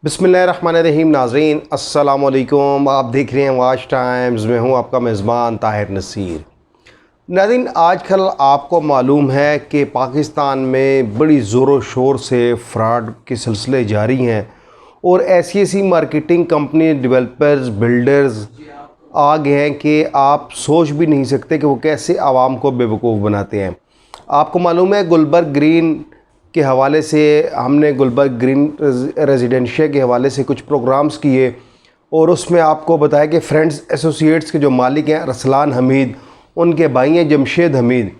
बिस्मिल्लाहिर्रहमानिर्रहीम। नाज़रीन अस्सलाम वालेकुम। आप देख रहे हैं वाच टाइम्स। मैं हूं आपका मेज़बान ताहिर नसीर। नाज़रीन, आजकल आपको मालूम है कि पाकिस्तान में बड़ी ज़ोरों शोर से फ्रॉड के सिलसिले जारी हैं और ऐसी ऐसी मार्केटिंग कंपनी, डेवलपर्स, बिल्डर्स आ गए हैं कि आप सोच भी नहीं सकते कि वो कैसे आवाम को बेवकूफ़ बनाते हैं। आपको मालूम है, गुलबर्ग ग्रीन के हवाले से हमने गुलबर्ग ग्रीन रेजिडेंशिया के हवाले से कुछ प्रोग्राम्स किए और उसमें आपको बताया कि फ्रेंड्स एसोसिएट्स के जो मालिक हैं रसलान हमीद, उनके भाई हैं जमशेद हमीद,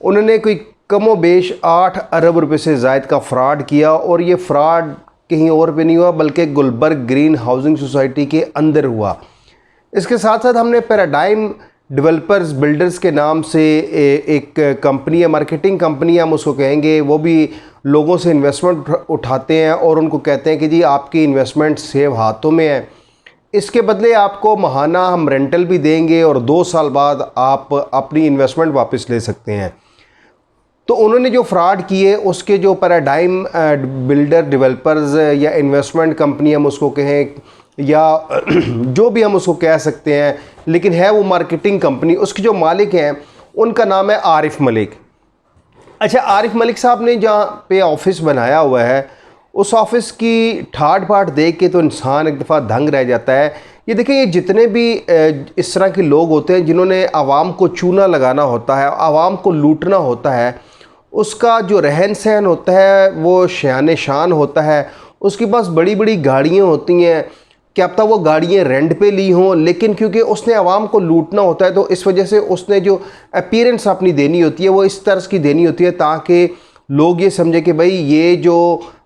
उन्होंने कोई कमो बेश 8 अरब रुपए से ज़ायद का फ़्रॉड किया। और ये फ़्रॉड कहीं और पे नहीं हुआ बल्कि गुलबर्ग ग्रीन हाउसिंग सोसाइटी के अंदर हुआ। इसके साथ साथ हमने पैराडाइम डेवलपर्स बिल्डर्स के नाम से एक कंपनी है, मार्केटिंग कंपनी हम उसको कहेंगे, वो भी लोगों से इन्वेस्टमेंट उठाते हैं और उनको कहते हैं कि जी आपकी इन्वेस्टमेंट सेव हाथों में है, इसके बदले आपको माहाना हम रेंटल भी देंगे और 2 साल बाद आप अपनी इन्वेस्टमेंट वापस ले सकते हैं। तो उन्होंने जो फ्रॉड किए उसके जो पैराडाइम बिल्डर डेवलपर्स या इन्वेस्टमेंट कंपनी हम उसको कहें या जो भी हम उसको कह सकते हैं, लेकिन है वो मार्केटिंग कंपनी, उसके जो मालिक हैं उनका नाम है आरिफ मलिक। अच्छा, आरिफ मलिक साहब ने जहाँ पे ऑफ़िस बनाया हुआ है उस ऑफ़िस की ठाट बाट देख के तो इंसान एक दफ़ा दंग रह जाता है। ये देखें, ये जितने भी इस तरह के लोग होते हैं जिन्होंने आवाम को चूना लगाना होता है, आवाम को लूटना होता है, उसका जो रहन सहन होता है वो शान शान होता है। उसके पास बड़ी बड़ी गाड़ियाँ होती हैं, क्या पता वो गाड़ियाँ रेंट पे ली हों, लेकिन क्योंकि उसने आवाम को लूटना होता है तो इस वजह से उसने जो अपीयरेंस अपनी देनी होती है वो इस तरह की देनी होती है ताकि लोग ये समझे कि भाई ये जो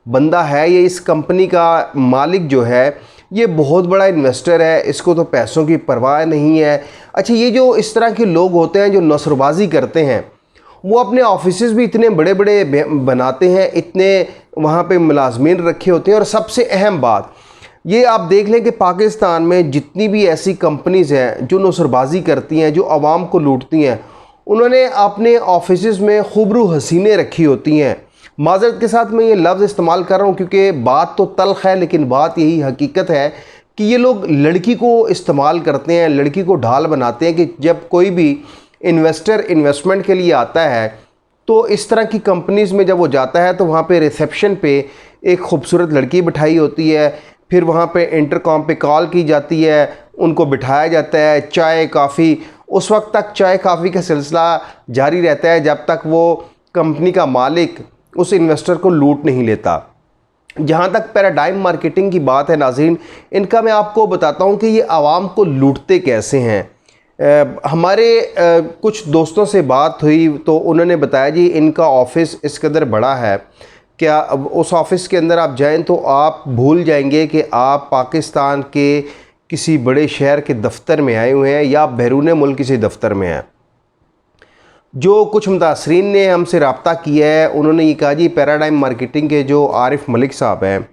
बंदा है, ये इस कंपनी का मालिक जो है ये बहुत बड़ा इन्वेस्टर है, इसको तो पैसों की परवाह नहीं है। अच्छा, ये जो इस तरह के लोग होते हैं जो नसरबाजी करते हैं, वो अपने ऑफिसेज भी इतने बड़े बड़े बनाते हैं, इतने वहाँ पे मुलाजमीन रखे होते हैं। और सबसे अहम बात ये आप देख लें कि पाकिस्तान में जितनी भी ऐसी कंपनीज़ हैं जो नसरबाजी करती हैं, जो आवाम को लूटती हैं, उन्होंने अपने ऑफिसेज में खूबरू हसीनें रखी होती हैं। माज़रत के साथ मैं ये लफ्ज़ इस्तेमाल कर रहा हूँ क्योंकि बात तो तल्ख़ है, लेकिन बात यही हकीकत है कि ये लोग लड़की को इस्तेमाल करते हैं, लड़की को ढाल बनाते हैं कि जब कोई भी इन्वेस्टर इन्वेस्टमेंट के लिए आता है तो इस तरह की कंपनीज़ में जब वो जाता है तो वहाँ पे रिसेप्शन पे एक खूबसूरत लड़की बिठाई होती है, फिर वहाँ पे इंटरकॉम पे कॉल की जाती है, उनको बिठाया जाता है, चाय काफ़ी, उस वक्त तक चाय काफ़ी का सिलसिला जारी रहता है जब तक वो कंपनी का मालिक उस इन्वेस्टर को लूट नहीं लेता। जहाँ तक पैराडाइम मार्केटिंग की बात है नाज़रीन, इनका मैं आपको बताता हूँ कि ये आवाम को लूटते कैसे हैं। हमारे कुछ दोस्तों से बात हुई तो उन्होंने बताया जी इनका ऑफ़िस इस कदर बड़ा है, क्या उस ऑफ़िस के अंदर आप जाएं तो आप भूल जाएंगे कि आप पाकिस्तान के किसी बड़े शहर के दफ्तर में आए हुए हैं या बैरून मुल्क किसी दफ्तर में हैं। जो कुछ मुतासरीन ने हमसे रब्ता किया है उन्होंने ये कहा जी पैराडाइम मार्केटिंग के जो आरिफ मलिक साहब हैं,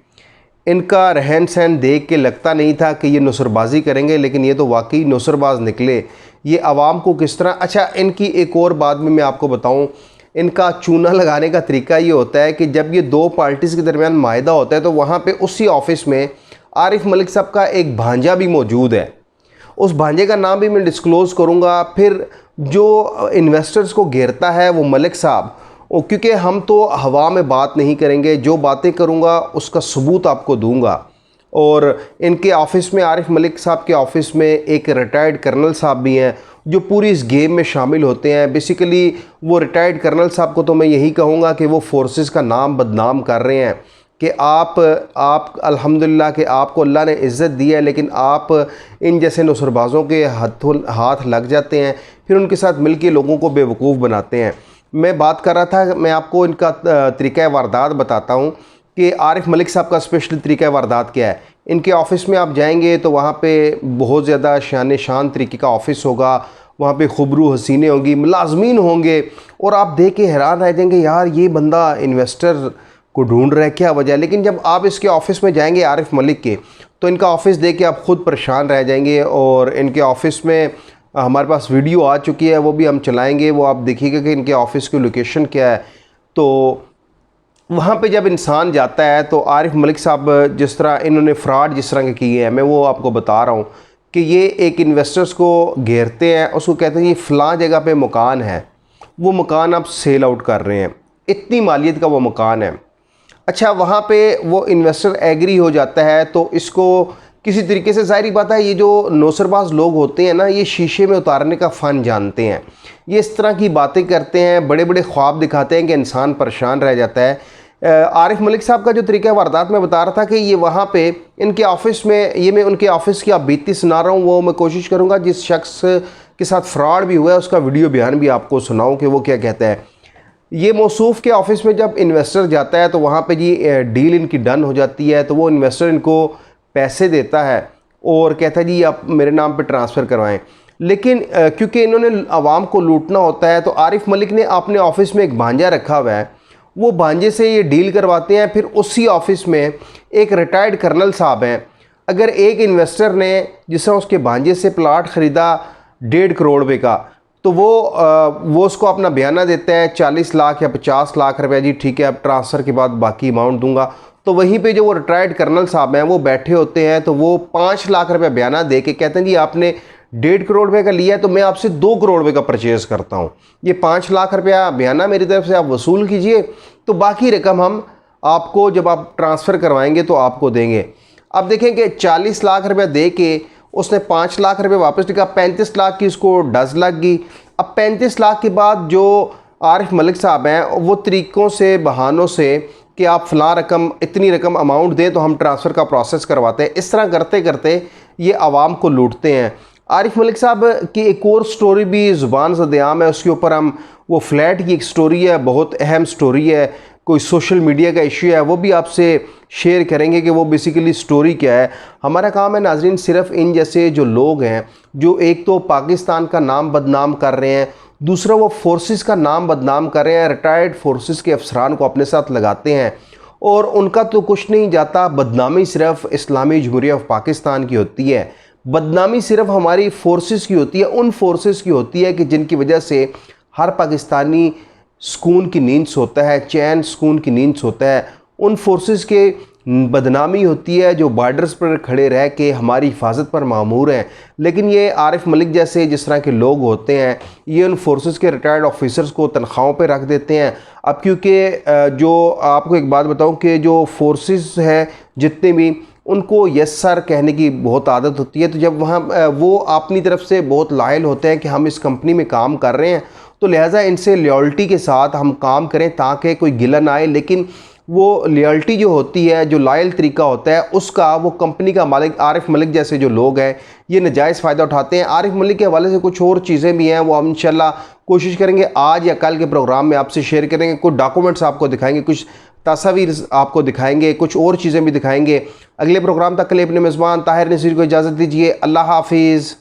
इनका रहन सहन देख के लगता नहीं था कि ये नसरबाजी करेंगे, लेकिन ये तो वाकई नसरबाज निकले। ये आवाम को किस तरह, अच्छा इनकी एक और बात में मैं आपको बताऊं, इनका चूना लगाने का तरीका ये होता है कि जब ये दो पार्टीज़ के दरमियान माहिदा होता है तो वहाँ पे उसी ऑफ़िस में आरिफ मलिक साहब का एक भांजा भी मौजूद है। उस भांजे का नाम भी मैं डिस्क्लोज़ करूँगा। फिर जो इन्वेस्टर्स को घेरता है वो मलिक साहब, क्योंकि हम तो हवा में बात नहीं करेंगे, जो बातें करूँगा उसका सबूत आपको दूँगा। और इनके ऑफ़िस में, आरिफ मलिक साहब के ऑफ़िस में एक रिटायर्ड कर्नल साहब भी हैं जो पूरी इस गेम में शामिल होते हैं। बेसिकली वो रिटायर्ड कर्नल साहब को तो मैं यही कहूँगा कि वो फोर्सेस का नाम बदनाम कर रहे हैं कि आप अल्हम्दुलिल्लाह कि आपको अल्लाह ने इज़्ज़त दी है, लेकिन आप इन जैसे नसरबाज़ों के हाथ लग जाते हैं, फिर उनके साथ मिल के लोगों को बेवकूफ़ बनाते हैं। मैं बात कर रहा था, मैं आपको इनका तरीक़ा वारदात बताता हूँ कि आरिफ मलिक साहब का स्पेशल तरीक़ा वारदात क्या है। इनके ऑफ़िस में आप जाएंगे तो वहाँ पे बहुत ज़्यादा शान शान तरीके का ऑफ़िस होगा, वहाँ पे खूबरू हसीने होंगी, मुलाजमीन होंगे, और आप देख के हैरान रह जाएंगे यार ये बंदा इन्वेस्टर को ढूंढ रहा है, क्या वजह। लेकिन जब आप इसके ऑफ़िस में जाएंगे आरिफ मलिक के, तो इनका ऑफ़िस देख के आप ख़ुद परेशान रह जाएंगे। और इनके ऑफ़िस में हमारे पास वीडियो आ चुकी है, वो भी हम चलाएँगे, वो आप देखिएगा कि इनके ऑफ़िस की लोकेशन क्या है। तो वहाँ पे जब इंसान जाता है तो आरिफ मलिक साहब जिस तरह इन्होंने फ्रॉड जिस तरह के किए हैं, मैं वो आपको बता रहा हूँ कि ये एक इन्वेस्टर्स को घेरते हैं, उसको कहते हैं ये फ़लाँ जगह पे मकान है, वो मकान आप सेल आउट कर रहे हैं, इतनी मालियत का वो मकान है। अच्छा, वहाँ पे वो इन्वेस्टर एग्री हो जाता है तो इसको किसी तरीके से, ज़ाहिर बात है ये जो नौसरबाज लोग होते हैं ना, ये शीशे में उतारने का फ़न जानते हैं, ये इस तरह की बातें करते हैं, बड़े बड़े ख्वाब दिखाते हैं कि इंसान परेशान रह जाता है। आरिफ मलिक साहब का जो तरीका वारदात में बता रहा था कि ये वहाँ पे इनके ऑफ़िस में, ये मैं उनके ऑफ़िस की आप बीती सुना रहा हूँ, वो मैं कोशिश करूँगा जिस शख्स के साथ फ्रॉड भी हुआ है उसका वीडियो बयान भी आपको सुनाऊँ कि वो क्या कहता है। ये मौसूफ़ के ऑफ़िस में जब इन्वेस्टर जाता है तो वहाँ पे जी डील इनकी डन हो जाती है, तो वो इन्वेस्टर इनको पैसे देता है और कहता है जी आप मेरे नाम पे ट्रांसफ़र करवाएं। लेकिन क्योंकि इन्होंने आवाम को लूटना होता है तो आरिफ मलिक ने अपने ऑफ़िस में एक भांजा रखा हुआ है, वो भांजे से ये डील करवाते हैं। फिर उसी ऑफ़िस में एक रिटायर्ड कर्नल साहब हैं, अगर एक इन्वेस्टर ने जिस तरह उसके भांजे से प्लाट ख़रीदा 1.5 करोड़ रुपये का, तो वो उसको अपना बयाना देता है 40 लाख या 50 लाख रुपए, जी ठीक है अब ट्रांसफ़र के बाद बाकी अमाउंट दूंगा। तो वहीं पे जो वो रिटायर्ड कर्नल साहब हैं वो बैठे होते हैं, तो वो 5 लाख रुपए बयाना दे के कहते हैं जी आपने 1.5 करोड़ रुपए का लिया है तो मैं आपसे 2 करोड़ रुपए का परचेज़ करता हूँ, ये 5 लाख रुपया बयाना मेरी तरफ से आप वसूल कीजिए, तो बाकी रकम हम आपको जब आप ट्रांसफ़र करवाएंगे तो आपको देंगे। अब देखें कि 40 लाख रुपया दे के उसने 5 लाख रुपए वापस लिखा, 35 लाख की उसको डज लग गई। अब 35 लाख के बाद जो आरिफ मलिक साहब हैं वो तरीक़ों से, बहानों से कि आप फ़लाँ रकम, इतनी रकम अमाउंट दें तो हम ट्रांसफ़र का प्रोसेस करवाते हैं, इस तरह करते करते ये आवाम को लूटते हैं। आरिफ मलिक साहब की एक और स्टोरी भी ज़ुबान ज़द-ए-आम है, उसके ऊपर हम, वो फ्लैट की एक स्टोरी है, बहुत अहम स्टोरी है, कोई सोशल मीडिया का इशू है, वो भी आपसे शेयर करेंगे कि वो बेसिकली स्टोरी क्या है। हमारा काम है नाजरीन सिर्फ इन जैसे जो लोग हैं जो एक तो पाकिस्तान का नाम बदनाम कर रहे हैं, दूसरा वो फोर्सेस का नाम बदनाम कर रहे हैं, रिटायर्ड फोर्सेस के अफसरान को अपने साथ लगाते हैं और उनका तो कुछ नहीं जाता, बदनामी सिर्फ इस्लामी जमहूरिया ऑफ पाकिस्तान की होती है, बदनामी सिर्फ हमारी फोर्सेस की होती है, उन फोर्सेस की होती है कि जिनकी वजह से हर पाकिस्तानी सुकून की नींद सोता है, चैन सुकून की नींद सोता है। उन फोर्सेस के बदनामी होती है जो बॉर्डर्स पर खड़े रह के हमारी हिफाजत पर मामूर हैं। लेकिन ये आरिफ मलिक जैसे जिस तरह के लोग होते हैं, ये उन फोर्सेस के रिटायर्ड ऑफिसर्स को तनख्वाहों पे रख देते हैं। अब क्योंकि जो आपको एक बात बताऊं कि जो फोर्सेस हैं जितने भी, उनको यस सर कहने की बहुत आदत होती है, तो जब वहाँ वो अपनी तरफ से बहुत लायल होते हैं कि हम इस कंपनी में काम कर रहे हैं, तो लिहाजा इनसे लॉयल्टी के साथ हम काम करें ताकि कोई गिला ना आए। लेकिन वो लॉयल्टी जो होती है, जो लॉयल तरीका होता है उसका, वो कंपनी का मालिक आरिफ मलिक जैसे जो लोग हैं ये नजायज़ फ़ायदा उठाते हैं। आरिफ मलिक के हवाले से कुछ और चीज़ें भी हैं, वो हम इंशाल्लाह कोशिश करेंगे आज या कल के प्रोग्राम में आपसे शेयर करेंगे। कुछ डॉक्यूमेंट्स आपको दिखाएंगे, कुछ तस्वीर आपको दिखाएंगे, कुछ और चीज़ें भी दिखाएंगे। अगले प्रोग्राम तक के लिए अपने मेज़बान ताहिर नसीर को इजाज़त दीजिए। अल्लाह हाफिज़।